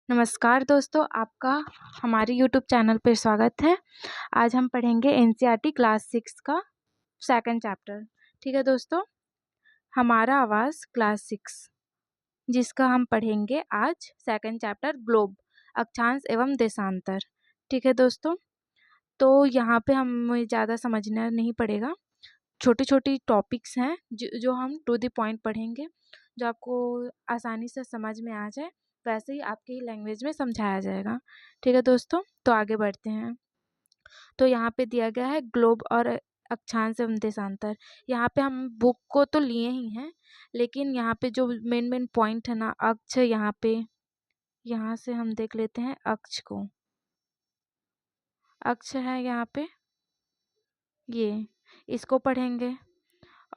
नमस्कार दोस्तों, आपका हमारे यूट्यूब चैनल पर स्वागत है। आज हम पढ़ेंगे एनसीईआरटी क्लास 6 का सेकंड चैप्टर। ठीक है दोस्तों, हमारा आवाज़ क्लास 6 जिसका हम पढ़ेंगे आज सेकंड चैप्टर ग्लोब, अक्षांश एवं देशांतर। ठीक है दोस्तों, तो यहाँ पे हमें ज़्यादा समझना नहीं पड़ेगा। छोटी छोटी टॉपिक्स हैं जो हम टू द पॉइंट पढ़ेंगे, जो आपको आसानी से समझ में आ जाए, वैसे ही आपकी ही लैंग्वेज में समझाया जाएगा। ठीक है दोस्तों, तो आगे बढ़ते हैं। तो यहाँ पे दिया गया है ग्लोब और अक्षांश एवं देशांतर। यहाँ पे हम बुक को तो लिए ही हैं, लेकिन यहाँ पे जो मेन पॉइंट है ना, अक्ष, यहाँ से हम देख लेते हैं अक्ष को। अक्ष है यहाँ पे, ये इसको पढ़ेंगे।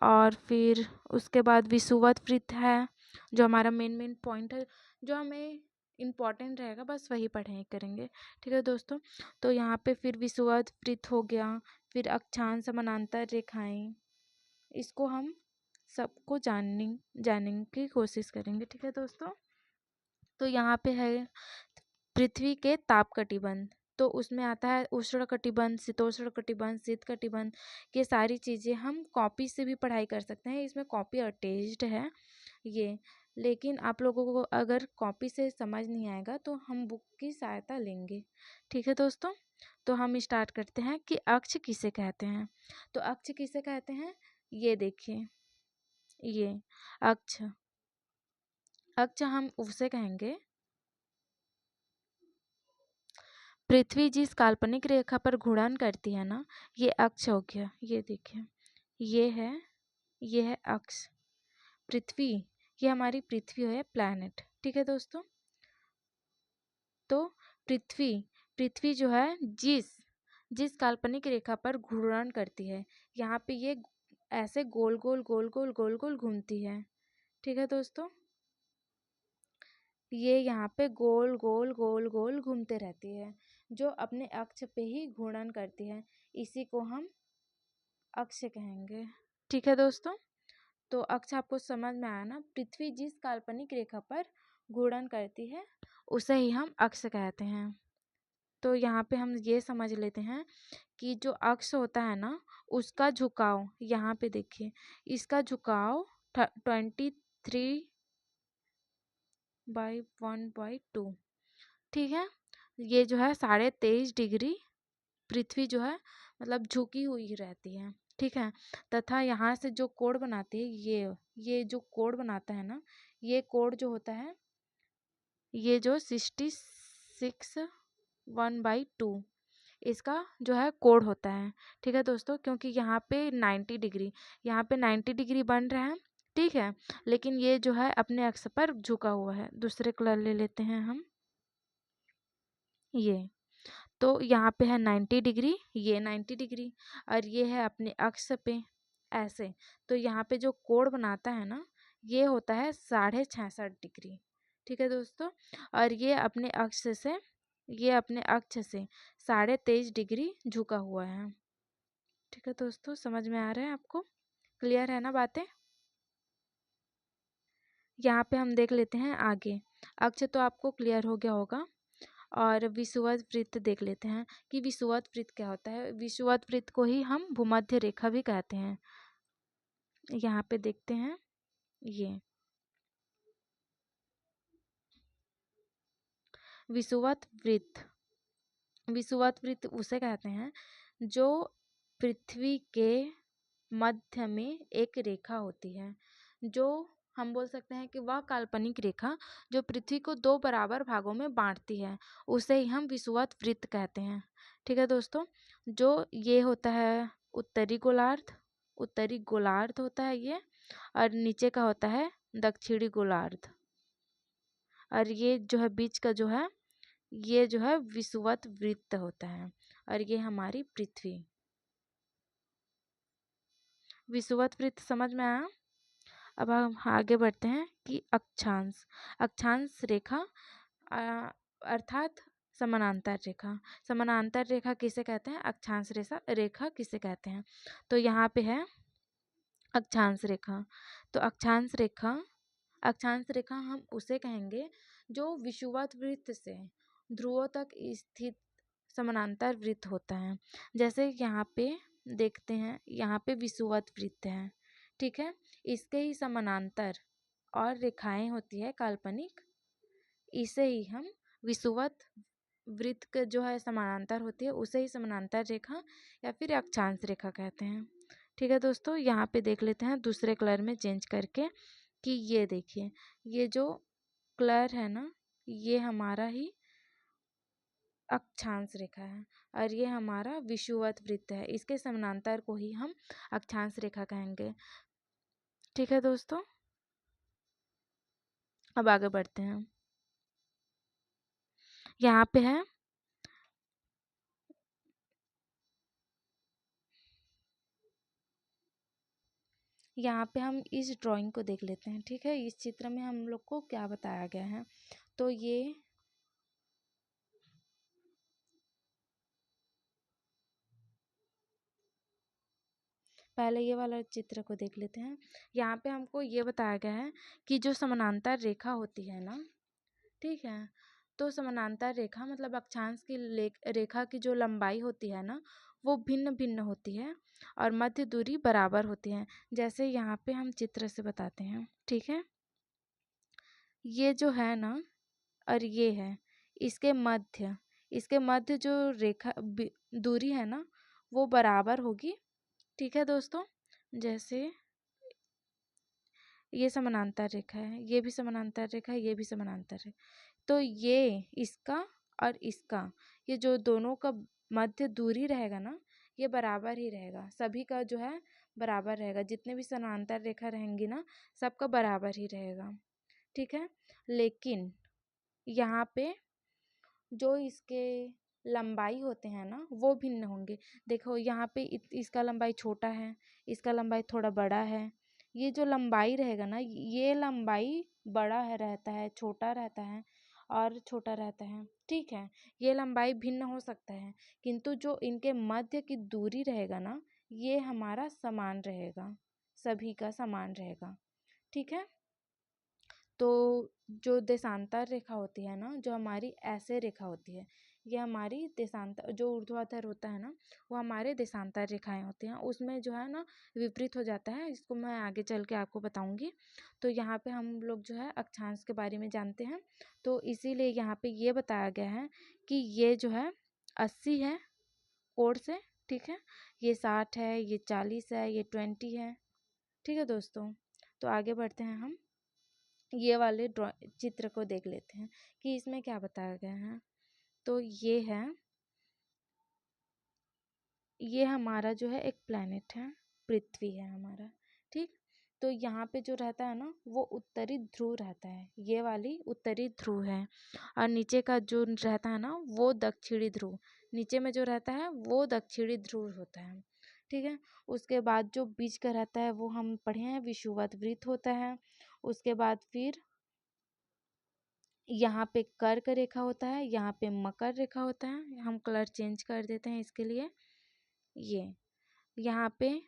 और फिर उसके बाद विषुवत वृत्त है, जो हमारा मेन पॉइंट है, जो हमें इम्पॉर्टेंट रहेगा, बस वही करेंगे। ठीक है दोस्तों, तो यहाँ पे फिर विषुवत वृत्त हो गया, फिर अक्षांश समानांतर रेखाएं, इसको हम सबको जानने की कोशिश करेंगे। ठीक है दोस्तों, तो यहाँ पे है पृथ्वी के ताप कटिबंध, तो उसमें आता है उष्ण कटिबंध, शीतोष्ण कटिबंध, शीत कटिबंध। ये सारी चीज़ें हम कॉपी से भी पढ़ाई कर सकते हैं, इसमें कॉपी अटैच्ड है ये। लेकिन आप लोगों को अगर कॉपी से समझ नहीं आएगा तो हम बुक की सहायता लेंगे। ठीक है दोस्तों, तो हम स्टार्ट करते हैं कि अक्ष किसे कहते हैं। तो अक्ष किसे कहते हैं, ये देखिए, ये अक्ष अक्ष हम उसे कहेंगे, पृथ्वी जिस काल्पनिक रेखा पर घूर्णन करती है ना, ये अक्ष हो गया। ये देखिए, ये है अक्ष। पृथ्वी, ये हमारी पृथ्वी है, प्लैनेट। ठीक है दोस्तों, तो पृथ्वी जो है जिस काल्पनिक रेखा पर घूर्णन करती है, यहाँ पे ये ऐसे गोल गोल घूमती है। ठीक है दोस्तों, ये यहाँ पे गोल गोल घूमते रहती है, जो अपने अक्ष पे ही घूर्णन करती है। इसी को हम अक्ष कहेंगे। ठीक है दोस्तों, तो अक्ष आपको समझ में आया ना, पृथ्वी जिस काल्पनिक रेखा पर घूर्णन करती है उसे ही हम अक्ष कहते हैं। तो यहाँ पे हम ये समझ लेते हैं कि जो अक्ष होता है ना, उसका झुकाव, यहाँ पे देखिए, इसका झुकाव 23/1/2। ठीक है, ये जो है 23.5 डिग्री पृथ्वी जो है मतलब झुकी हुई रहती है। ठीक है, तथा यहाँ से जो कोण बनाती है, ये जो कोण बनाता है ना, ये कोण जो होता है, ये जो 66/1/2 इसका जो है कोण होता है। ठीक है दोस्तों, क्योंकि यहाँ पे 90 डिग्री, यहाँ पे 90 डिग्री बन रहा है। ठीक है, लेकिन ये जो है अपने अक्ष पर झुका हुआ है। दूसरे कलर ले लेते हैं हम, ये, तो यहाँ पे है 90 डिग्री, ये 90 डिग्री, और ये है अपने अक्ष पे ऐसे। तो यहाँ पे जो कोण बनाता है ना, ये होता है 66.5 डिग्री। ठीक है दोस्तों, और ये अपने अक्ष से 23.5 डिग्री झुका हुआ है। ठीक है दोस्तों, समझ में आ रहा है आपको, क्लियर है ना बातें। यहाँ पे हम देख लेते हैं आगे। अक्ष तो आपको क्लियर हो गया होगा, और विषुवत वृत्त देख लेते हैं कि विषुवत वृत्त क्या होता है। विषुवत वृत्त को ही हम भूमध्य रेखा भी कहते हैं। यहाँ पे देखते हैं, ये विषुवत वृत्त उसे कहते हैं जो पृथ्वी के मध्य में एक रेखा होती है, जो हम बोल सकते हैं कि वह काल्पनिक रेखा जो पृथ्वी को 2 बराबर भागों में बांटती है, उसे ही हम विषुवत वृत्त कहते हैं। ठीक है दोस्तों, जो ये होता है उत्तरी गोलार्ध होता है ये, और नीचे का होता है दक्षिणी गोलार्ध, और ये जो है बीच का जो है, ये जो है विषुवत वृत्त होता है, और ये हमारी पृथ्वी। विषुवत वृत्त समझ में आया। अब हम आगे बढ़ते हैं कि अक्षांश रेखा अर्थात समानांतर रेखा किसे कहते हैं, अक्षांश रेखा किसे कहते हैं। तो यहाँ पे है अक्षांश रेखा। तो अक्षांश रेखा हम उसे कहेंगे जो विषुवत वृत्त से ध्रुवों तक स्थित समानांतर वृत्त होता है। जैसे यहाँ पे देखते हैं, यहाँ पे विषुवत वृत्त है, ठीक है, इसके ही समानांतर और रेखाएं होती है काल्पनिक, इसे ही हम विषुवत वृत्त का जो है समानांतर होती है उसे ही समानांतर रेखा या फिर अक्षांश रेखा कहते हैं। ठीक है दोस्तों, यहाँ पे देख लेते हैं दूसरे कलर में चेंज करके कि ये देखिए, ये जो कलर है ना, ये हमारा ही अक्षांश रेखा है और ये हमारा विषुवत वृत्त है, इसके समानांतर को ही हम अक्षांश रेखा कहेंगे। ठीक है दोस्तों, अब आगे बढ़ते हैं। यहाँ पे है, यहाँ पे हम इस ड्राइंग को देख लेते हैं। ठीक है, इस चित्र में हम लोग को क्या बताया गया है, तो ये पहले ये वाला चित्र को देख लेते हैं। यहाँ पे हमको ये बताया गया है कि जो समानांतर रेखा होती है ना, ठीक है, तो समानांतर रेखा मतलब अक्षांश की रेखा की जो लंबाई होती है ना, वो भिन्न भिन्न होती है और मध्य दूरी बराबर होती है। जैसे यहाँ पे हम चित्र से बताते हैं। ठीक है, ये जो है ना और ये है, इसके मध्य जो रेखा दूरी है ना, वो बराबर होगी। ठीक है दोस्तों, जैसे ये समानांतर रेखा है, ये भी समानांतर रेखा है, ये भी समानांतर है, तो ये इसका और इसका, ये जो दोनों का मध्य दूरी रहेगा ना, ये बराबर ही रहेगा, सभी का जो है बराबर रहेगा, जितने भी समानांतर रेखा रहेंगी ना, सबका बराबर ही रहेगा। ठीक है, लेकिन यहाँ पे जो इसके लंबाई होते हैं ना, वो भिन्न होंगे। देखो यहाँ पे इसका लंबाई छोटा है, इसका लंबाई थोड़ा बड़ा है। ये जो लंबाई रहेगा ना, ये लंबाई बड़ा है रहता है, छोटा रहता है और छोटा रहता है। ठीक है, ये लंबाई भिन्न हो सकता है, किंतु जो इनके मध्य की दूरी रहेगा ना, ये हमारा समान रहेगा, सभी का समान रहेगा। ठीक है, तो जो देशांतर रेखा होती है ना, जो हमारी ऐसे रेखा होती है, ये हमारी देशांतर, जो ऊर्ध्वाधर होता है ना, वो हमारे देशांतर रेखाएं होती हैं, उसमें जो है ना विपरीत हो जाता है, इसको मैं आगे चल के आपको बताऊंगी। तो यहाँ पे हम लोग जो है अक्षांश के बारे में जानते हैं, तो इसीलिए यहाँ पे ये बताया गया है कि ये जो है 80 है कोण से, ठीक है, ये 60 है, ये 40 है, ये 20 है। ठीक है दोस्तों, तो आगे बढ़ते हैं, हम ये वाले चित्र को देख लेते हैं कि इसमें क्या बताया गया है। तो ये हमारा जो है एक प्लैनेट है, पृथ्वी है हमारा। ठीक, तो यहाँ पे जो रहता है ना, वो उत्तरी ध्रुव रहता है, ये वाली उत्तरी ध्रुव है, और नीचे का जो रहता है ना, वो दक्षिणी ध्रुव, नीचे में जो रहता है वो दक्षिणी ध्रुव होता है। ठीक है, उसके बाद जो बीच का रहता है वो हम पढ़े हैं, विषुवत वृत्त होता है। उसके बाद फिर यहाँ पे कर्क रेखा होता है, यहाँ पे मकर रेखा होता है, हम कलर चेंज कर देते हैं इसके लिए। ये यहाँ पे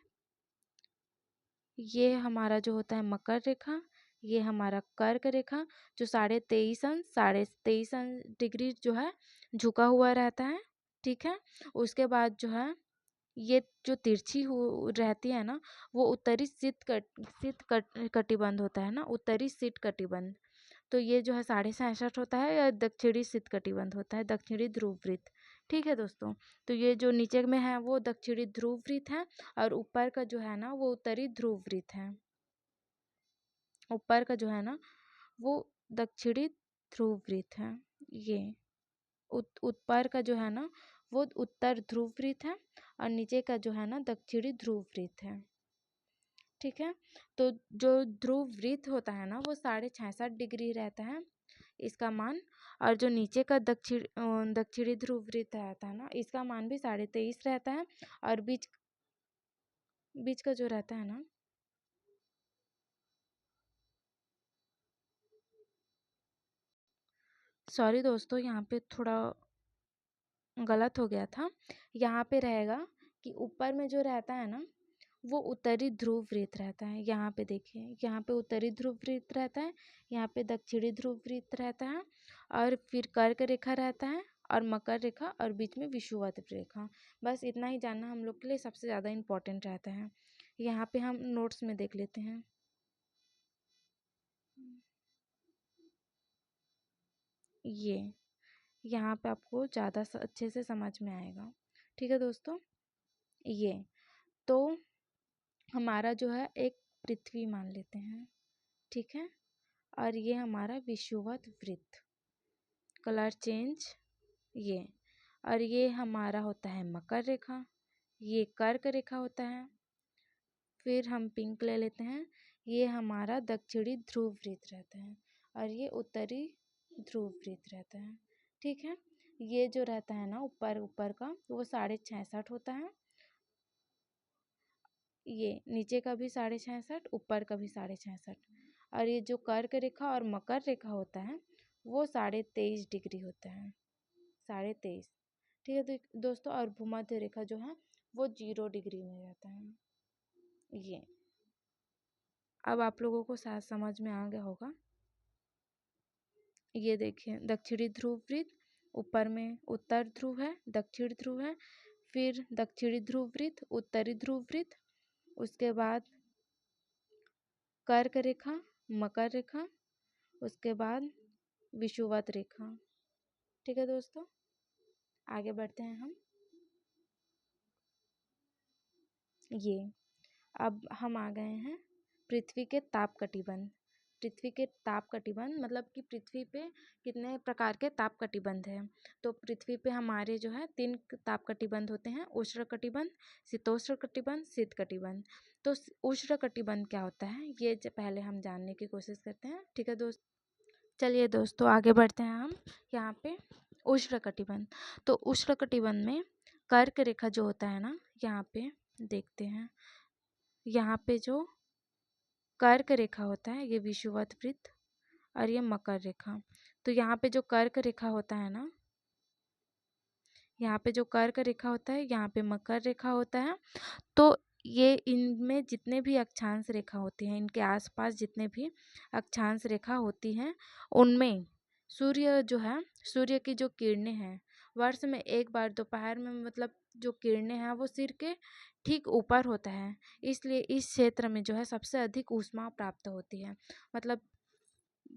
ये हमारा जो होता है मकर रेखा, ये हमारा कर्क रेखा, जो 23.5 डिग्री जो है झुका हुआ रहता है। ठीक है, उसके बाद जो है ये जो तिरछी रहती है ना, वो उत्तरी कटिबंध होता है ना, उत्तरी शीत कटिबंध, तो ये जो है 66.5 होता है, या दक्षिणी शीत कटिबंध होता है, दक्षिणी ध्रुव वृत्त। ठीक है दोस्तों, तो ये जो नीचे में है वो दक्षिणी ध्रुव वृत्त है, और ऊपर का जो है ना वो उत्तरी ध्रुव वृत्त है, ऊपर का जो है ना वो दक्षिणी ध्रुव वृत्त है। ये ऊपर का जो है ना वो उत्तर ध्रुव वृत्त है, और नीचे का जो है ना दक्षिणी ध्रुव वृत्त है। ठीक है, तो जो ध्रुव वृत्त होता है ना, वो 66.5 डिग्री रहता है इसका मान, और जो नीचे का दक्षिणी ध्रुव वृत्त रहता है ना, इसका मान भी 23.5 रहता है, और बीच बीच का जो रहता है ना, सॉरी दोस्तों, यहाँ पे थोड़ा गलत हो गया था। यहाँ पे रहेगा कि ऊपर में जो रहता है ना, वो उत्तरी ध्रुव वृत्त रहता है। यहाँ पे देखिए, यहाँ पे उत्तरी ध्रुव वृत्त रहता है, यहाँ पे दक्षिणी ध्रुव वृत्त रहता है, और फिर कर्क रेखा रहता है, और मकर रेखा, और बीच में विषुवत रेखा। बस इतना ही जानना हम लोग के लिए सबसे ज़्यादा इम्पोर्टेंट रहता है। यहाँ पे हम नोट्स में देख लेते हैं। ये यहाँ पे आपको ज़्यादा अच्छे से समझ में आएगा। ठीक है दोस्तों, ये तो हमारा जो है एक पृथ्वी मान लेते हैं, ठीक है, और ये हमारा विषुवत वृत्त, कलर चेंज ये, और ये हमारा होता है मकर रेखा, ये कर्क रेखा होता है, फिर हम पिंक ले लेते हैं, ये हमारा दक्षिणी ध्रुव वृत्त रहता है, और ये उत्तरी ध्रुव वृत्त रहता है। ठीक है, ये जो रहता है ना ऊपर ऊपर का, वो 66.5 होता है, ये नीचे का भी 66.5, ऊपर का भी 66.5, और ये जो कर्क रेखा और मकर रेखा होता है वो 23.5 डिग्री होता है, 23.5। ठीक है दोस्तों, और भूमध्य रेखा जो है वो 0 डिग्री में रहता है। ये अब आप लोगों को शायद समझ में आ गया होगा। ये देखिए, दक्षिणी ध्रुव वृत्त, ऊपर में उत्तर ध्रुव है, दक्षिण ध्रुव है, फिर दक्षिणी ध्रुव वृत्त, उत्तरी ध्रुव वृत्त, उसके बाद कर्क रेखा, मकर रेखा, उसके बाद विषुवत रेखा। ठीक है दोस्तों, आगे बढ़ते हैं हम। ये अब हम आ गए हैं पृथ्वी के ताप कटिबंध। पृथ्वी के ताप कटिबंध मतलब कि पृथ्वी पे कितने प्रकार के ताप कटिबंध हैं। तो पृथ्वी पे हमारे जो है 3 ताप कटिबंध होते हैं, उष्ण कटिबंध, शीतोष्ण कटिबंध, शीत कटिबंध। तो उष्ण कटिबंध क्या होता है ये पहले हम जानने की कोशिश करते हैं। ठीक है दोस्त, चलिए दोस्तों आगे बढ़ते हैं हम। यहाँ पे उष्ण कटिबंध, तो उष्ण कटिबंध में कर्क रेखा जो होता है ना, यहाँ पे देखते हैं, यहाँ पे जो कर्क रेखा होता है ये विषुवत वृत्त, और ये मकर रेखा। तो यहाँ पे जो कर्क रेखा होता है ना, यहाँ पे जो कर्क रेखा होता है, यहाँ पे मकर रेखा होता है। तो ये इनमें जितने भी अक्षांश रेखा होती हैं, इनके आसपास जितने भी अक्षांश रेखा होती हैं, उनमें सूर्य जो है, सूर्य की जो किरणें हैं वर्ष में एक बार दोपहर में, मतलब जो किरणें हैं वो सिर के ठीक ऊपर होता है, इसलिए इस क्षेत्र में जो है सबसे अधिक ऊष्मा प्राप्त होती है। मतलब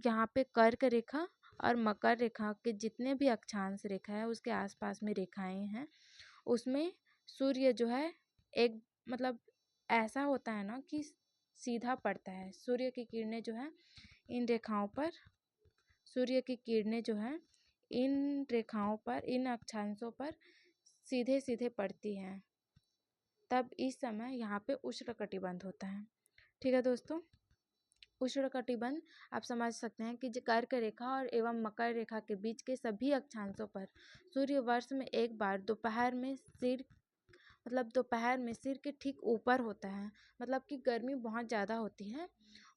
यहाँ पे कर्क रेखा और मकर रेखा के जितने भी अक्षांश रेखा है उसके आसपास में रेखाएं हैं, उसमें सूर्य जो है एक मतलब ऐसा होता है ना कि सीधा पड़ता है। सूर्य की किरणें जो है इन रेखाओं पर, सूर्य की किरणें जो है इन रेखाओं पर, इन अक्षांशों पर सीधे सीधे पड़ती हैं, तब इस समय यहाँ पे उष्णकटिबंध होता है। ठीक है दोस्तों, उष्णकटिबंध आप समझ सकते हैं कि कर्क रेखा और एवं मकर रेखा के बीच के सभी अक्षांशों पर सूर्य वर्ष में एक बार दोपहर में सिर के ठीक ऊपर होता है। मतलब कि गर्मी बहुत ज़्यादा होती है,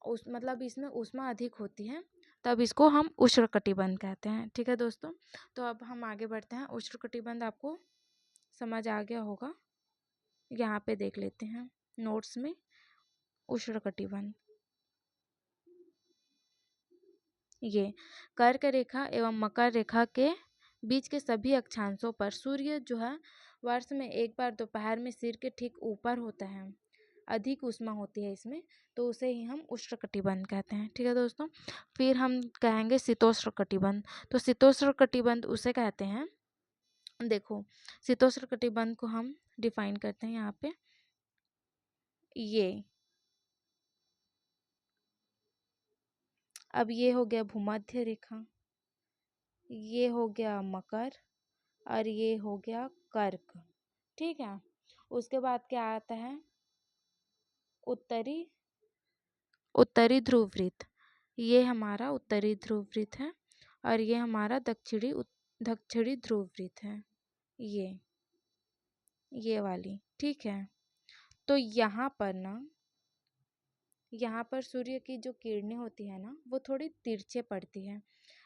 मतलब इसमें ऊष्मा अधिक होती है, तब इसको हम उष्णकटिबंध कहते हैं। ठीक है दोस्तों, तो अब हम आगे बढ़ते हैं। उष्णकटिबंध आपको समझ आ गया होगा, यहाँ पे देख लेते हैं नोट्स में। उष्णकटिबंध ये कर्क रेखा एवं मकर रेखा के बीच के सभी अक्षांशों पर सूर्य जो है वर्ष में एक बार दोपहर में सिर के ठीक ऊपर होता है, अधिक ऊष्मा होती है इसमें, तो उसे ही हम उष्णकटिबंध कहते हैं। ठीक है दोस्तों, फिर हम कहेंगे शीतोष्ण कटिबंध। तो शीतोष्ण कटिबंध उसे कहते हैं, देखो शीतोष्ण कटिबंध को हम डिफाइन करते हैं यहाँ पे। ये अब ये हो गया भूमध्य रेखा, ये हो गया मकर, और ये हो गया कर्क। ठीक है, उसके बाद क्या आता है, उत्तरी उत्तरी ध्रुव वृत्त। ये हमारा उत्तरी ध्रुव वृत्त है, और ये हमारा दक्षिणी ध्रुव वृत्त है, ये वाली। ठीक है, तो यहाँ पर ना, यहाँ पर सूर्य की जो किरणें होती है ना वो थोड़ी तिरछे पड़ती है।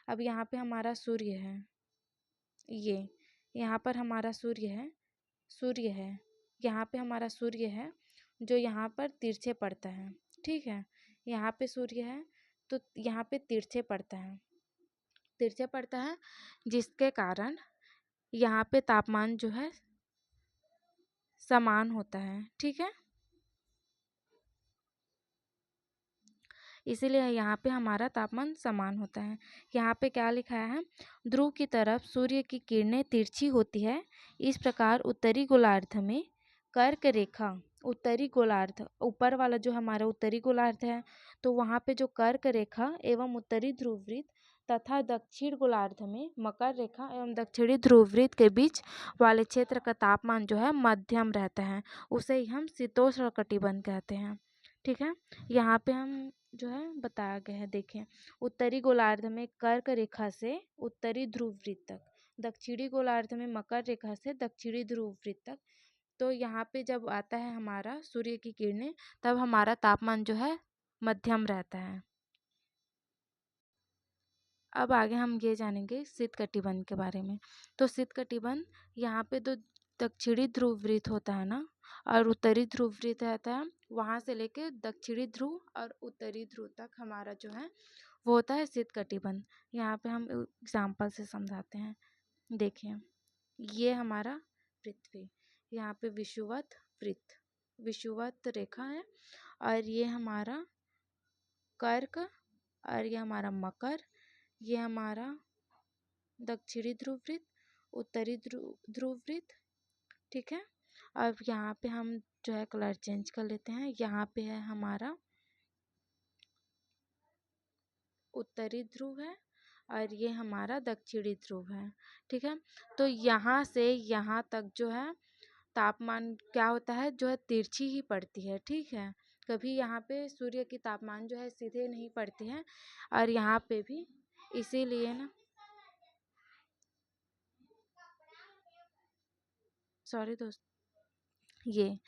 अब यहाँ पे हमारा सूर्य है, ये यहाँ पर हमारा सूर्य है, यहाँ पे हमारा सूर्य है, जो यहाँ पर तिरछे पड़ता है, ठीक है। यहाँ पे सूर्य है तो यहाँ पे तिरछे पड़ता है, जिसके कारण यहाँ पे तापमान जो है समान होता है, ठीक है। इसीलिए यहाँ पे हमारा तापमान समान होता है। यहाँ पे क्या लिखा है, ध्रुव की तरफ सूर्य की किरणें तिरछी होती है। इस प्रकार उत्तरी गोलार्ध में कर्क रेखा, उत्तरी गोलार्ध ऊपर वाला जो हमारा उत्तरी गोलार्ध है, तो वहाँ पे जो कर्क रेखा एवं उत्तरी ध्रुव वृत्त तथा दक्षिण गोलार्ध में मकर रेखा एवं दक्षिणी ध्रुव वृत्त के बीच वाले क्षेत्र का तापमान जो है मध्यम रहता है, उसे ही हम शीतोष्ण कटिबंध कहते हैं, ठीक है। यहाँ पे हम जो है बताया गया है, देखें, उत्तरी गोलार्ध में कर्क रेखा से उत्तरी ध्रुव वृत्त तक, दक्षिणी गोलार्ध में मकर रेखा से दक्षिणी ध्रुव वृत्त तक। तो यहाँ पे जब आता है हमारा सूर्य की किरणें, तब हमारा तापमान जो है मध्यम रहता है। अब आगे हम ये जानेंगे शीत कटिबंध के बारे में। तो शीत कटिबंध यहाँ पे तो दक्षिणी ध्रुव वृत्त होता है ना, और उत्तरी ध्रुव वृत्त रहता है, वहाँ से लेके दक्षिणी ध्रुव और उत्तरी ध्रुव तक हमारा जो है वो होता है शीत कटिबंध। यहाँ पे हम एग्जाम्पल से समझाते हैं। देखिए, ये हमारा पृथ्वी, यहाँ पे विषुवत वृत्त, विषुवत रेखा है, और ये हमारा कर्क, और ये हमारा मकर, ये हमारा दक्षिणी ध्रुव वृत्त, उत्तरी ध्रुव वृत्त, ठीक है। अब यहाँ पे हम जो है कलर चेंज कर लेते हैं। यहाँ पे है हमारा उत्तरी ध्रुव है, और ये हमारा दक्षिणी ध्रुव है, ठीक है। तो यहाँ से यहाँ तक जो है तापमान क्या होता है, जो है तिरछी ही पड़ती है, ठीक है। कभी यहाँ पे सूर्य की तापमान जो है सीधे नहीं पड़ती है, और यहाँ पे भी इसीलिए ना, सॉरी दोस्त, ये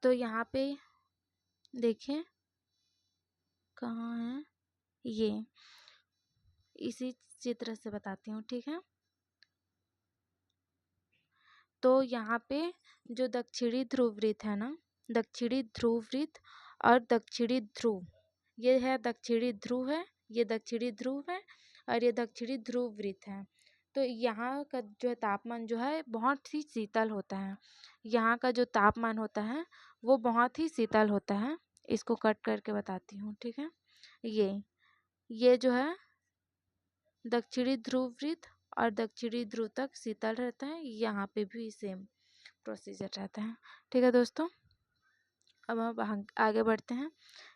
तो यहाँ पे देखिए कहाँ है, ये इसी चित्र से बताती हूँ, ठीक है। तो यहाँ पे जो दक्षिणी ध्रुव वृत्त है ना, दक्षिणी ध्रुव वृत्त और दक्षिणी ध्रुव, ये है दक्षिणी ध्रुव है, ये दक्षिणी ध्रुव है, और ये दक्षिणी ध्रुव वृत्त है। तो यहाँ का जो है तापमान जो है बहुत ही शीतल होता है, यहाँ का जो तापमान होता है वो बहुत ही शीतल होता है। इसको कट करके बताती हूँ, ठीक है। ये जो है दक्षिणी ध्रुव वृत्त और दक्षिणी ध्रुव तक शीतल रहता है, यहाँ पे भी सेम प्रोसीजर रहता है, ठीक है दोस्तों। अब हम आगे बढ़ते हैं।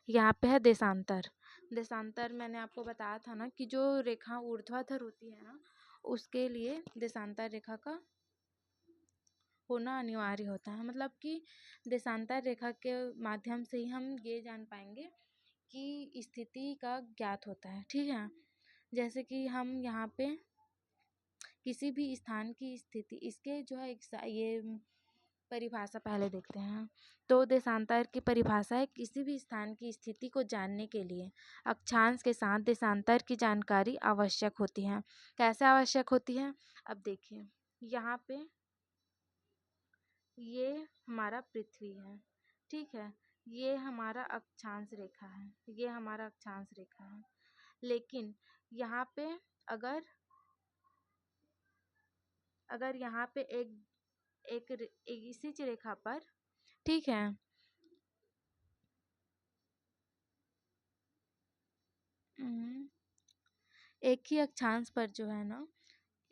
यहाँ पे है देशांतर। देशांतर मैंने आपको बताया था ना कि जो रेखा ऊर्ध्वाधर होती है ना, उसके लिए देशांतर रेखा का होना अनिवार्य होता है। मतलब कि देशांतर रेखा के माध्यम से ही हम ये जान पाएंगे कि स्थिति का ज्ञात होता है, ठीक है। जैसे कि हम यहाँ पे किसी भी स्थान की स्थिति, इसके जो है ये परिभाषा पहले देखते हैं। तो देशांतर की परिभाषा है किसी भी स्थान की स्थिति को जानने के लिए अक्षांश के साथ देशांतर की जानकारी आवश्यक होती है। कैसे आवश्यक होती है, अब देखिए, यहाँ पे ये हमारा पृथ्वी है, ठीक है, ये हमारा अक्षांश रेखा है, ये हमारा अक्षांश रेखा है। लेकिन यहाँ पे अगर अगर यहाँ पे एक इसी रेखा पर, ठीक है, एक ही अक्षांश पर जो है ना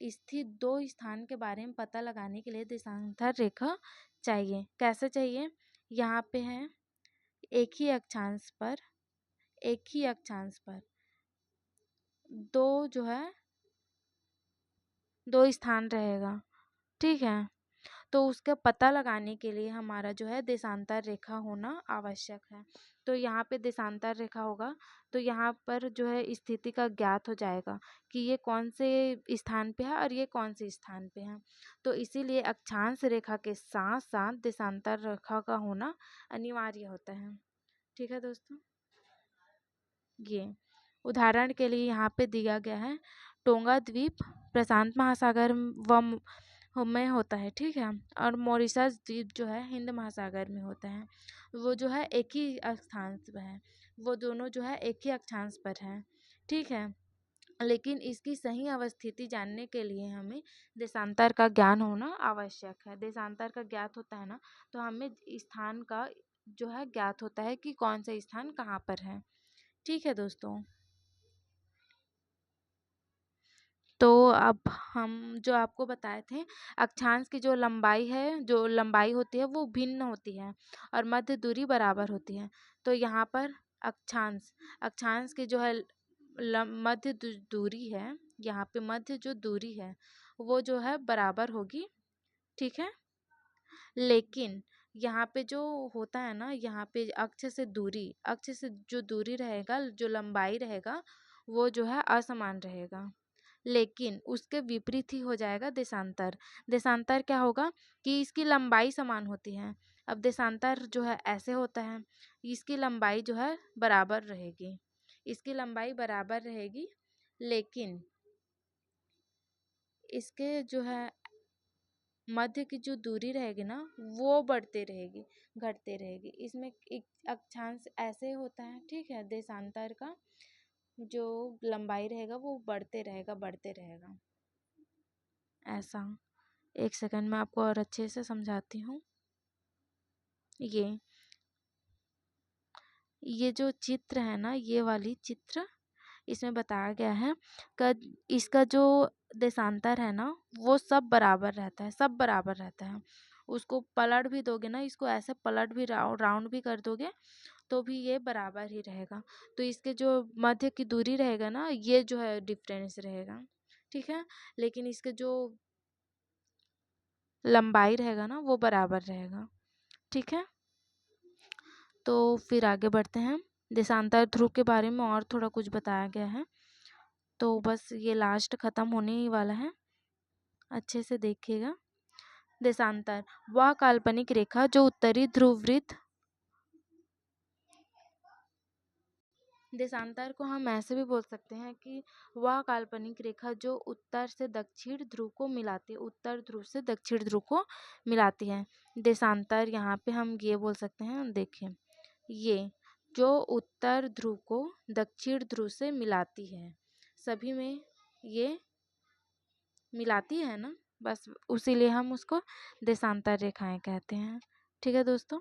स्थित दो स्थान के बारे में पता लगाने के लिए देशांतर रेखा चाहिए। कैसे चाहिए, यहाँ पे है एक ही अक्षांश पर, एक ही अक्षांश पर दो जो है दो स्थान रहेगा, ठीक है। तो उसका पता लगाने के लिए हमारा जो है देशांतर रेखा होना आवश्यक है। तो यहाँ पे देशांतर रेखा होगा तो यहाँ पर जो है स्थिति का ज्ञात हो जाएगा कि ये कौन से स्थान पे है और ये कौन से स्थान पे है। तो इसीलिए अक्षांश रेखा के साथ साथ देशांतर रेखा का होना अनिवार्य होता है, ठीक है दोस्तों। ये उदाहरण के लिए यहाँ पे दिया गया है, टोंगा द्वीप प्रशांत महासागर व में होता है, ठीक है। और मॉरिशस द्वीप जो है हिंद महासागर में होता है। वो जो है एक ही अक्षांश पर है, वो दोनों जो है एक ही अक्षांश पर है, ठीक है। लेकिन इसकी सही अवस्थिति जानने के लिए हमें देशांतर का ज्ञान होना आवश्यक है। देशांतर का ज्ञात होता है ना, तो हमें स्थान का जो है ज्ञात होता है कि कौन सा स्थान कहाँ पर है, ठीक है दोस्तों। तो अब हम जो आपको बताए थे, अक्षांश की जो लंबाई है, जो लंबाई होती है वो भिन्न होती है और मध्य दूरी बराबर होती है। तो यहाँ पर अक्षांश अक्षांश की जो है मध्य दूरी है, यहाँ पे मध्य जो दूरी है वो जो है बराबर होगी, ठीक है। लेकिन यहाँ पे जो होता है ना, यहाँ पे अक्ष से जो दूरी रहेगा, जो लंबाई रहेगा, वो जो है असमान रहेगा। लेकिन उसके विपरीत ही हो जाएगा देशांतर। देशांतर क्या होगा कि इसकी लंबाई समान होती है। अब देशांतर जो है ऐसे होता है, इसकी लंबाई जो है बराबर रहेगी, इसकी लंबाई बराबर रहेगी, लेकिन इसके जो है मध्य की जो दूरी रहेगी ना, वो बढ़ते रहेगी, घटते रहेगी। इसमें एक अक्षांश ऐसे होता है, ठीक है। देशांतर का जो लंबाई रहेगा वो बढ़ते रहेगा ऐसा। एक सेकंड में आपको और अच्छे से समझाती हूँ। ये जो चित्र है ना, ये वाली चित्र, इसमें बताया गया है कि इसका जो देशांतर है ना, वो सब बराबर रहता है, सब बराबर रहता है। उसको पलट भी दोगे ना, इसको ऐसे पलट भी राउंड भी कर दोगे तो भी ये बराबर ही रहेगा। तो इसके जो मध्य की दूरी रहेगा ना, ये जो है डिफरेंस रहेगा, ठीक है। लेकिन इसके जो लंबाई रहेगा ना, वो बराबर रहेगा, ठीक है। तो फिर आगे बढ़ते हैं। देशांतर ध्रुव के बारे में और थोड़ा कुछ बताया गया है, तो बस ये लास्ट खत्म होने ही वाला है, अच्छे से देखिएगा। देशांतर वह काल्पनिक रेखा जो उत्तरी ध्रुववृत्त, देशांतर को हम ऐसे भी बोल सकते हैं कि वह काल्पनिक रेखा जो उत्तर से दक्षिण ध्रुव को मिलाती है, उत्तर ध्रुव से दक्षिण ध्रुव को मिलाती है। देशांतर यहाँ पे हम ये बोल सकते हैं, देखिए, ये जो उत्तर ध्रुव को दक्षिण ध्रुव से मिलाती है, सभी में ये मिलाती है ना, बस उसीलिए हम उसको देशांतर रेखाएं कहते हैं, ठीक है दोस्तों।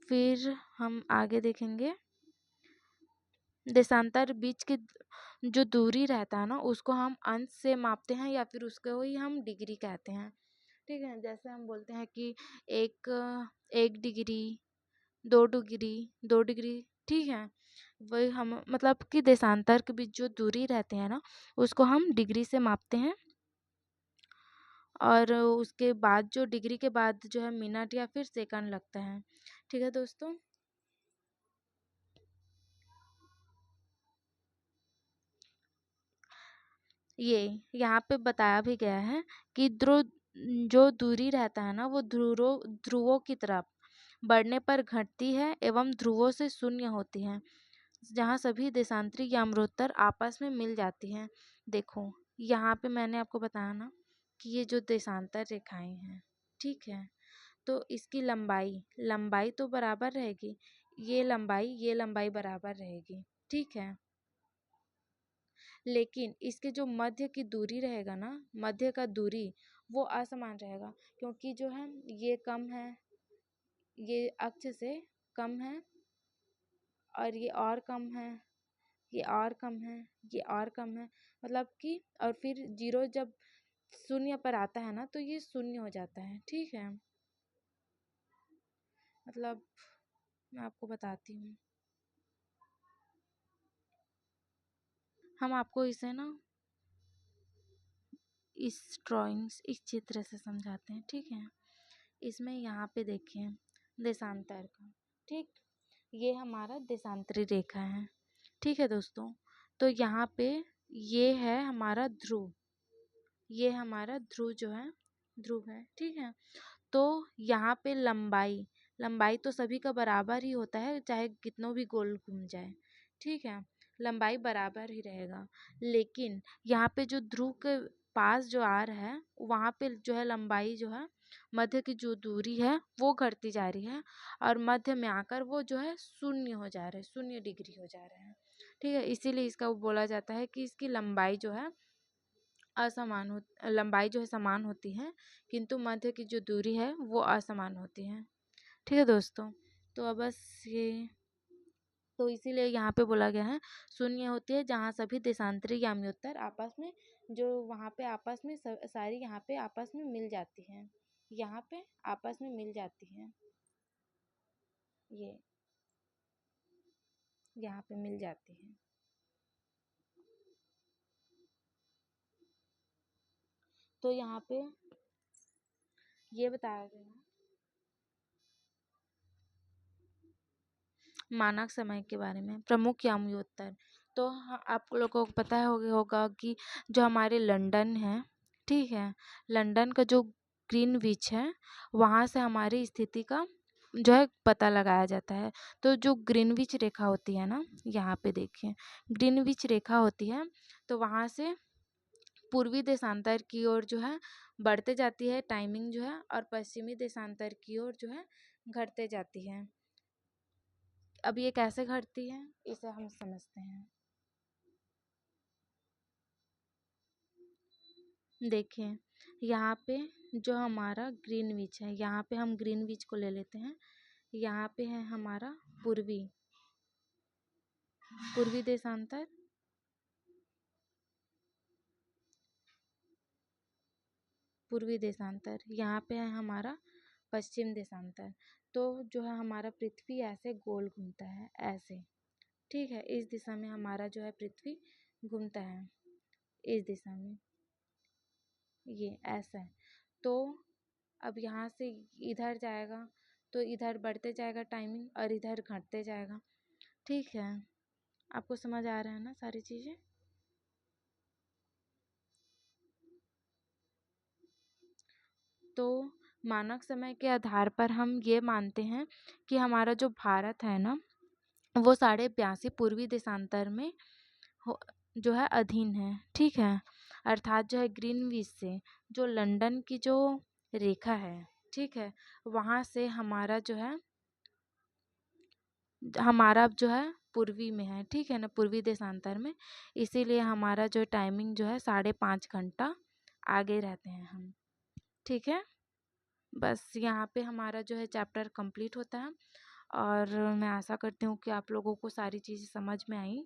फिर हम आगे देखेंगे। देशांतर बीच की जो दूरी रहता है ना, उसको हम अंश से मापते हैं या फिर उसको ही हम डिग्री कहते हैं, ठीक है। जैसे हम बोलते हैं कि एक 1 डिग्री, 2 डिग्री, ठीक है। वही हम मतलब कि देशांतर के बीच जो दूरी रहते हैं ना, उसको हम डिग्री से मापते हैं। और उसके बाद जो डिग्री के बाद जो है मिनट या फिर सेकंड लगता है, ठीक है दोस्तों। ये यहाँ पे बताया भी गया है कि जो दूरी रहता है ना, वो ध्रुवों की तरफ बढ़ने पर घटती है एवं ध्रुवों से शून्य होती है, जहाँ सभी देशांतरी या अमृतोत्तर आपस में मिल जाती हैं। देखो, यहाँ पे मैंने आपको बताया ना कि ये जो देशांतर रेखाएं हैं, ठीक है, तो इसकी लंबाई लंबाई तो बराबर रहेगी, ये लंबाई बराबर रहेगी, ठीक है। लेकिन इसके जो मध्य की दूरी रहेगा ना, मध्य का दूरी वो असमान रहेगा, क्योंकि जो है ये कम है, ये अक्ष से कम है, और ये और कम है, ये और कम है, ये और कम है, मतलब कि, और फिर जीरो जब शून्य पर आता है ना, तो ये शून्य हो जाता है, ठीक है। मतलब मैं आपको बताती हूँ, हम आपको इसे ना इस चित्र से समझाते हैं, ठीक है। इसमें यहाँ पे देखें देशांतर का, ठीक, ये हमारा देशांतरी रेखा है, ठीक है दोस्तों। तो यहाँ पे ये है हमारा ध्रुव, ये हमारा ध्रुव जो है ध्रुव है, ठीक है। तो यहाँ पे लंबाई लंबाई तो सभी का बराबर ही होता है, चाहे कितनों भी गोल घूम जाए, ठीक है, लंबाई बराबर ही रहेगा। लेकिन यहाँ पे जो ध्रुव के पास जो आ रहा है वहाँ पे जो है लंबाई जो है मध्य की जो दूरी है वो घटती जा रही है, और मध्य में आकर वो जो है शून्य हो जा रहे हैं, 0 डिग्री हो जा रहे हैं। ठीक है, इसीलिए इसका वो बोला जाता है कि इसकी लंबाई जो है लंबाई जो है समान होती है, किंतु मध्य की जो दूरी है वो असमान होती है। ठीक है दोस्तों, तो अब बस ये, तो इसीलिए यहाँ पे बोला गया है शून्य होती है जहाँ सभी देशांतरी याम्योत्तर आपस में, जो वहाँ पे आपस में सारी यहाँ पे आपस में मिल जाती हैं, यहाँ पे आपस में मिल जाती हैं, ये यहाँ पे मिल जाती हैं। तो यहाँ पे ये बताया गया है मानक समय के बारे में, प्रमुख याम्योत्तर। तो आप लोगों को पता होगा कि जो हमारे लंदन है, ठीक है, लंदन का जो ग्रीनविच है वहाँ से हमारी स्थिति का जो है पता लगाया जाता है। तो जो ग्रीनविच रेखा होती है ना, यहाँ पे देखिए ग्रीनविच रेखा होती है, तो वहाँ से पूर्वी देशांतर की ओर जो है बढ़ते जाती है टाइमिंग जो है, और पश्चिमी देशांतर की ओर जो है घटते जाती है। अब ये कैसे घटती है इसे हम समझते हैं। देखिए यहाँ पे जो हमारा ग्रीनविच है, यहाँ पे हम ग्रीनविच को ले लेते हैं, यहाँ पे है हमारा पूर्वी पूर्वी देशांतर, पूर्वी देशांतर, यहाँ पे है हमारा पश्चिम देशांतर। तो जो है हमारा पृथ्वी ऐसे गोल घूमता है ऐसे, ठीक है, इस दिशा में हमारा जो है पृथ्वी घूमता है, इस दिशा में ये ऐसा है। तो अब यहाँ से इधर जाएगा तो इधर बढ़ते जाएगा टाइमिंग, और इधर घटते जाएगा। ठीक है, आपको समझ आ रहा है ना सारी चीज़ें। तो मानक समय के आधार पर हम ये मानते हैं कि हमारा जो भारत है ना वो 82.5 पूर्वी देशांतर में जो है अधीन है। ठीक है, अर्थात जो है ग्रीनविच से जो लंदन की जो रेखा है, ठीक है, वहाँ से हमारा जो है हमारा जो है पूर्वी में है, ठीक है ना, पूर्वी देशांतर में, इसीलिए हमारा जो टाइमिंग जो है 5.5 घंटा आगे रहते हैं हम। ठीक है, बस यहाँ पे हमारा जो है चैप्टर कंप्लीट होता है, और मैं आशा करती हूँ कि आप लोगों को सारी चीज़ें समझ में आई।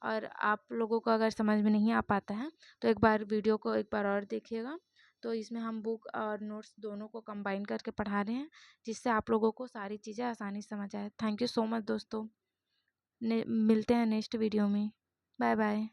और आप लोगों को अगर समझ में नहीं आ पाता है तो एक बार वीडियो को एक बार और देखिएगा। तो इसमें हम बुक और नोट्स दोनों को कंबाइन करके पढ़ा रहे हैं, जिससे आप लोगों को सारी चीज़ें आसानी से समझ आए। थैंक यू सो मच दोस्तों, मिलते हैं नेक्स्ट वीडियो में। Bye bye.